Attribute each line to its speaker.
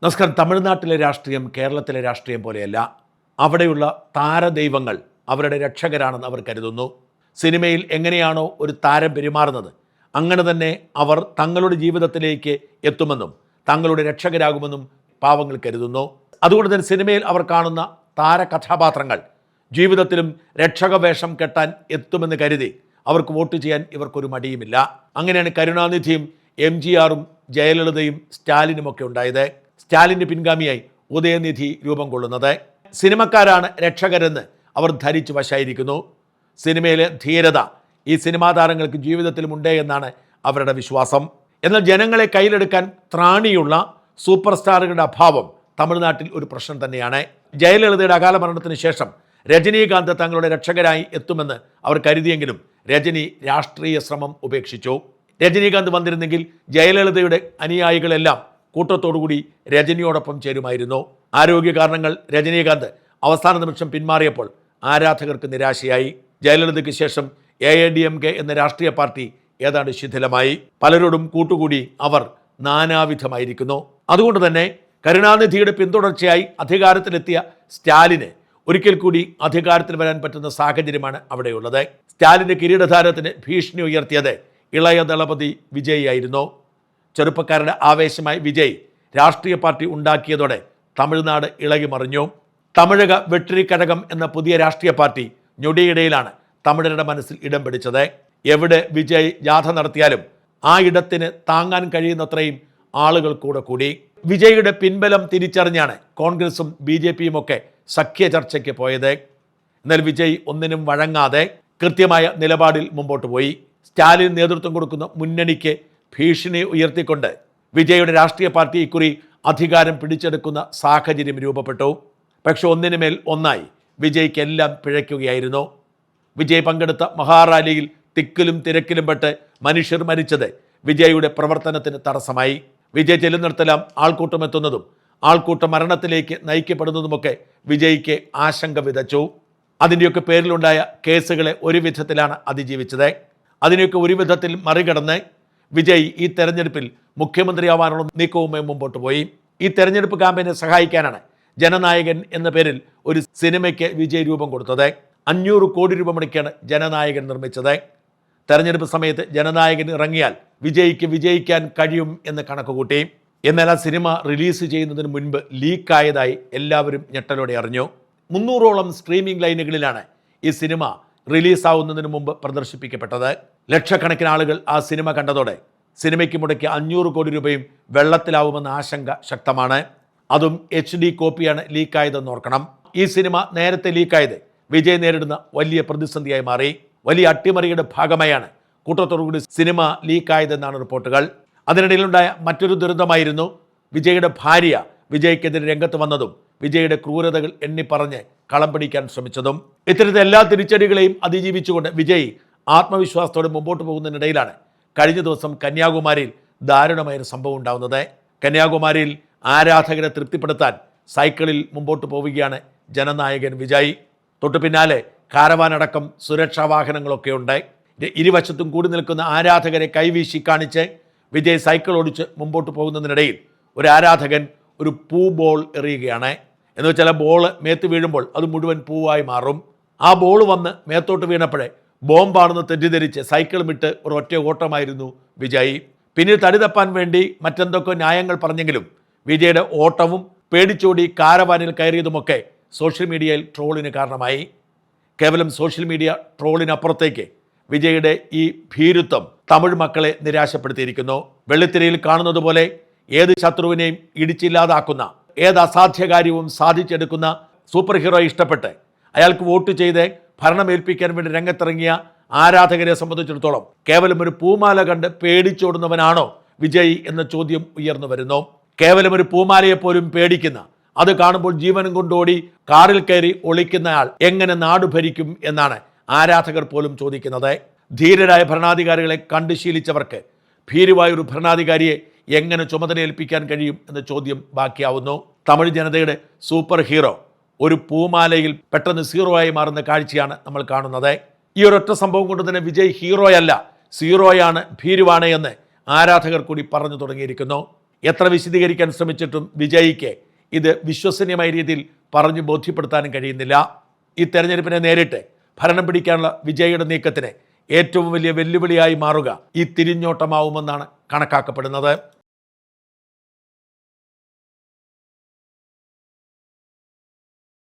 Speaker 1: നമസ്കാരം. തമിഴ്നാട്ടിലെ രാഷ്ട്രീയം കേരളത്തിലെ രാഷ്ട്രീയം പോലെയല്ല. അവിടെയുള്ള താരദൈവങ്ങൾ അവരുടെ രക്ഷകരാണെന്ന് അവർ കരുതുന്നു. സിനിമയിൽ എങ്ങനെയാണോ ഒരു താരം പെരുമാറുന്നത് അങ്ങനെ തന്നെ അവർ തങ്ങളുടെ ജീവിതത്തിലേക്ക് എത്തുമെന്നും തങ്ങളുടെ രക്ഷകരാകുമെന്നും പാവങ്ങൾ കരുതുന്നു. അതുകൊണ്ട് തന്നെ സിനിമയിൽ അവർ കാണുന്ന താരകഥാപാത്രങ്ങൾ ജീവിതത്തിലും രക്ഷകവേഷം കെട്ടാൻ എത്തുമെന്ന് കരുതി അവർക്ക് വോട്ട് ചെയ്യാൻ ഇവർക്കൊരു മടിയുമില്ല. അങ്ങനെയാണ് കരുണാനിധിയും MGRും ജയലളിതയും സ്റ്റാലിനുമൊക്കെ ഉണ്ടായത്. സ്റ്റാലിൻ്റെ പിൻഗാമിയായി ഉദയനിധി രൂപം കൊള്ളുന്നത്. സിനിമക്കാരാണ് രക്ഷകരെന്ന് അവർ ധരിച്ചു വശായിരിക്കുന്നു. സിനിമയിലെ ധീരത ഈ സിനിമാ താരങ്ങൾക്ക് ജീവിതത്തിലുമുണ്ട് എന്നാണ് അവരുടെ വിശ്വാസം. എന്നാൽ ജനങ്ങളെ കയ്യിലെടുക്കാൻ ത്രാണിയുള്ള സൂപ്പർ സ്റ്റാറുകളുടെ അഭാവം തമിഴ്നാട്ടിൽ ഒരു പ്രശ്നം തന്നെയാണ്. ജയലളിതയുടെ അകാല മരണത്തിന് ശേഷം രജനീകാന്ത് തങ്ങളുടെ രക്ഷകരായി എത്തുമെന്ന് അവർ കരുതിയെങ്കിലും രജനി രാഷ്ട്രീയ ശ്രമം ഉപേക്ഷിച്ചു. രജനീകാന്ത് വന്നിരുന്നെങ്കിൽ ജയലളിതയുടെ അനുയായികളെല്ലാം കൂട്ടത്തോടുകൂടി രജനിയോടൊപ്പം ചേരുമായിരുന്നു. ആരോഗ്യ കാരണങ്ങൾ രജനീകാന്ത് അവസാന നിമിഷം പിന്മാറിയപ്പോൾ ആരാധകർക്ക് നിരാശയായി. ജയലളിതയ്ക്ക് ശേഷം AIADMK എന്ന രാഷ്ട്രീയ പാർട്ടി ഏതാണ്ട് ശിഥിലമായി. പലരോടും കൂട്ടുകൂടി അവർ നാനാവിധമായിരിക്കുന്നു. അതുകൊണ്ട് തന്നെ കരുണാനിധിയുടെ പിന്തുടർച്ചയായി അധികാരത്തിലെത്തിയ സ്റ്റാലിന് ഒരിക്കൽ കൂടി അധികാരത്തിൽ വരാൻ പറ്റുന്ന സാഹചര്യമാണ് അവിടെയുള്ളത്. സ്റ്റാലിൻ്റെ കിരീടധാരത്തിന് ഭീഷണി ഉയർത്തിയത് ഇളയ ദളപതി വിജയ് ആയിരുന്നു. ചെറുപ്പക്കാരുടെ ആവേശമായി വിജയ് രാഷ്ട്രീയ പാർട്ടി ഉണ്ടാക്കിയതോടെ തമിഴ്നാട് ഇളകി മറിഞ്ഞു. തമിഴക വെട്രിക്കഴകം എന്ന പുതിയ രാഷ്ട്രീയ പാർട്ടി ഞൊടിയിടയിലാണ് തമിഴരുടെ മനസ്സിൽ ഇടം പിടിച്ചത്. എവിടെ വിജയ് ജാഥ നടത്തിയാലും ആ ഇടത്തിന് താങ്ങാൻ കഴിയുന്നത്രയും ആളുകൾ കൂടി. വിജയുടെ പിൻബലം തിരിച്ചറിഞ്ഞാണ് കോൺഗ്രസും BJPയും ഒക്കെ സഖ്യ ചർച്ചയ്ക്ക് പോയത്. എന്നാൽ വിജയ് ഒന്നിനും വഴങ്ങാതെ കൃത്യമായ നിലപാടിൽ മുമ്പോട്ട് പോയി. സ്റ്റാലിൻ നേതൃത്വം കൊടുക്കുന്ന മുന്നണിക്ക് ഭീഷണി ഉയർത്തിക്കൊണ്ട് വിജയുടെ രാഷ്ട്രീയ പാർട്ടി ഇക്കുറി അധികാരം പിടിച്ചെടുക്കുന്ന സാഹചര്യം രൂപപ്പെട്ടു. പക്ഷെ ഒന്നിനുമേൽ ഒന്നായി വിജയ്ക്ക് എല്ലാം പിഴയ്ക്കുകയായിരുന്നു. വിജയ് പങ്കെടുത്ത മഹാറാലിയിൽ തിക്കിലും തിരക്കിലും പെട്ട് മനുഷ്യർ മരിച്ചത് വിജയുടെ പ്രവർത്തനത്തിന് തടസ്സമായി. വിജയ് ചെല്ലുന്നിടത്തെല്ലാം ആൾക്കൂട്ടം എത്തുന്നതും ആൾക്കൂട്ട മരണത്തിലേക്ക് നയിക്കപ്പെടുന്നതുമൊക്കെ വിജയ്ക്ക് ആശങ്ക വിതച്ചു. അതിൻ്റെയൊക്കെ പേരിലുണ്ടായ കേസുകളെ ഒരു വിധത്തിലാണ് അതിജീവിച്ചത്. അതിനെയൊക്കെ ഒരു വിധത്തിൽ മറികടന്ന് വിജയ് ഈ തെരഞ്ഞെടുപ്പിൽ മുഖ്യമന്ത്രിയാവാനുള്ള നീക്കവുമായി മുമ്പോട്ട് പോയി. ഈ തെരഞ്ഞെടുപ്പ് ക്യാമ്പയിനെ സഹായിക്കാനാണ് ജനനായകൻ എന്ന പേരിൽ ഒരു സിനിമയ്ക്ക് വിജയ് രൂപം കൊടുത്തത്. 500 കോടി രൂപ മുടക്കിയാണ് ജനനായകൻ നിർമ്മിച്ചത്. തെരഞ്ഞെടുപ്പ് സമയത്ത് ജനനായകൻ ഇറങ്ങിയാൽ വിജയ്ക്ക് വിജയിക്കാൻ കഴിയും എന്ന് കണക്കുകൂട്ടി. എന്നാൽ ആ സിനിമ റിലീസ് ചെയ്യുന്നതിന് മുൻപ് ലീക്കായതായി എല്ലാവരും ഞെട്ടലോടെ അറിഞ്ഞു. 300ഓളം സ്ട്രീമിംഗ് ലൈനുകളിലാണ് ഈ സിനിമ റിലീസാവുന്നതിന് മുമ്പ് പ്രദർശിപ്പിക്കപ്പെട്ടത്. ലക്ഷക്കണക്കിന് ആളുകൾ ആ സിനിമ കണ്ടതോടെ സിനിമയ്ക്ക് മുടക്കിയ 500 കോടി രൂപയും വെള്ളത്തിലാവുമെന്ന ആശങ്ക ശക്തമാണ്. അതും HD കോപ്പിയാണ് ലീക്കായതെന്ന് ഓർക്കണം. ഈ സിനിമ നേരത്തെ ലീക്കായത് വിജയ് നേരിടുന്ന വലിയ പ്രതിസന്ധിയായി മാറി. വലിയ അട്ടിമറിയുടെ ഭാഗമായാണ് കൂട്ടത്തോടുകൂടി സിനിമ ലീക്കായതെന്നാണ് റിപ്പോർട്ടുകൾ. അതിനിടയിലുണ്ടായ മറ്റൊരു ദുരന്തമായിരുന്നു വിജയുടെ ഭാര്യ വിജയ്ക്കെതിരെ രംഗത്ത് വന്നതും വിജയുടെ ക്രൂരതകൾ എണ്ണിപ്പറഞ്ഞ് കളം പിടിക്കാൻ ശ്രമിച്ചതും. ഇത്തരത്തിൽ എല്ലാ തിരിച്ചടികളെയും അതിജീവിച്ചുകൊണ്ട് വിജയ് ആത്മവിശ്വാസത്തോടെ മുമ്പോട്ട് പോകുന്നതിനിടയിലാണ് കഴിഞ്ഞ ദിവസം കന്യാകുമാരിയിൽ ദാരുണമായൊരു സംഭവം ഉണ്ടാകുന്നത്. കന്യാകുമാരിയിൽ ആരാധകരെ തൃപ്തിപ്പെടുത്താൻ സൈക്കിളിൽ മുമ്പോട്ട് പോവുകയാണ് ജനനായകൻ വിജയ്. തൊട്ടു പിന്നാലെ കാരവാനടക്കം സുരക്ഷാ വാഹനങ്ങളൊക്കെ ഉണ്ട്. ഇരുവശത്തും കൂടി നിൽക്കുന്ന ആരാധകരെ കൈവീശി കാണിച്ച് വിജയ് സൈക്കിൾ ഓടിച്ച് മുമ്പോട്ട് പോകുന്നതിനിടയിൽ ഒരു ആരാധകൻ ഒരു പൂ ബോൾ എറിയുകയാണ്. എന്ന് വെച്ചാൽ ബോള് മേത്ത് വീഴുമ്പോൾ അത് മുഴുവൻ പൂവായി മാറും. ആ ബോൾ വന്ന് മേത്തോട്ട് വീണപ്പോഴേ ബോംബാണെന്ന് തെറ്റിദ്ധരിച്ച് സൈക്കിളും ഇട്ട് ഒരു ഒറ്റ ഓട്ടമായിരുന്നു വിജയ്. പിന്നീട് തടി തപ്പാൻ വേണ്ടി മറ്റെന്തൊക്കെ ന്യായങ്ങൾ പറഞ്ഞെങ്കിലും വിജയുടെ ഓട്ടവും പേടിച്ചോടി കാരവാനിൽ കയറിയതുമൊക്കെ സോഷ്യൽ മീഡിയയിൽ ട്രോളിന് കാരണമായി. കേവലം സോഷ്യൽ മീഡിയ ട്രോളിനപ്പുറത്തേക്ക് വിജയുടെ ഈ ഭീരുത്വം തമിഴ് മക്കളെ നിരാശപ്പെടുത്തിയിരിക്കുന്നു. വെള്ളിത്തിരയിൽ കാണുന്നത് പോലെ ഏത് ശത്രുവിനെയും ഇടിച്ചില്ലാതാക്കുന്ന, ഏത് അസാധ്യകാര്യവും സാധിച്ചെടുക്കുന്ന സൂപ്പർ ഹീറോയെ ഇഷ്ടപ്പെട്ട് അയാൾക്ക് വോട്ട് ചെയ്ത് ഭരണമേൽപ്പിക്കാൻ വേണ്ടി രംഗത്തിറങ്ങിയ ആരാധകരെ സംബന്ധിച്ചിടത്തോളം കേവലം ഒരു പൂമാല കണ്ട് പേടിച്ചോടുന്നവനാണോ വിജയ് എന്ന ചോദ്യം ഉയർന്നു വരുന്നു. കേവലം ഒരു പൂമാലയെപ്പോലും പേടിക്കുന്ന, അത് കാണുമ്പോൾ ജീവനും കൊണ്ടോടി കാറിൽ കയറി ഒളിക്കുന്നയാൾ എങ്ങനെ നാട് ഭരിക്കും എന്നാണ് ആരാധകർ പോലും ചോദിക്കുന്നത്. ധീരരായ ഭരണാധികാരികളെ കണ്ടു ശീലിച്ചവർക്ക് ഭീരുവായൊരു ഭരണാധികാരിയെ എങ്ങനെ ചുമതലയേൽപ്പിക്കാൻ കഴിയും എന്ന ചോദ്യം ബാക്കിയാവുന്നു. തമിഴ് ജനതയുടെ സൂപ്പർ ഹീറോ ഒരു പൂമാലയിൽ പെട്ടെന്ന് സീറോയായി മാറുന്ന കാഴ്ചയാണ് നമ്മൾ കാണുന്നത്. ഈ ഒരൊറ്റ സംഭവം കൊണ്ട് തന്നെ വിജയ് ഹീറോയല്ല, സീറോയാണ്, ഭീരുവാണ് എന്ന് ആരാധകർ കൂടി പറഞ്ഞു തുടങ്ങിയിരിക്കുന്നു. എത്ര വിശദീകരിക്കാൻ ശ്രമിച്ചിട്ടും വിജയിക്ക് ഇത് വിശ്വസനീയമായ രീതിയിൽ പറഞ്ഞു ബോധ്യപ്പെടുത്താനും കഴിയുന്നില്ല. ഈ തെരഞ്ഞെടുപ്പിനെ നേരിട്ട് ഭരണം പിടിക്കാനുള്ള വിജയിയുടെ നീക്കത്തിന് ഏറ്റവും വലിയ വെല്ലുവിളിയായി മാറുക ഈ തിരിഞ്ഞോട്ടമാവുമെന്നാണ് കണക്കാക്കപ്പെടുന്നത്.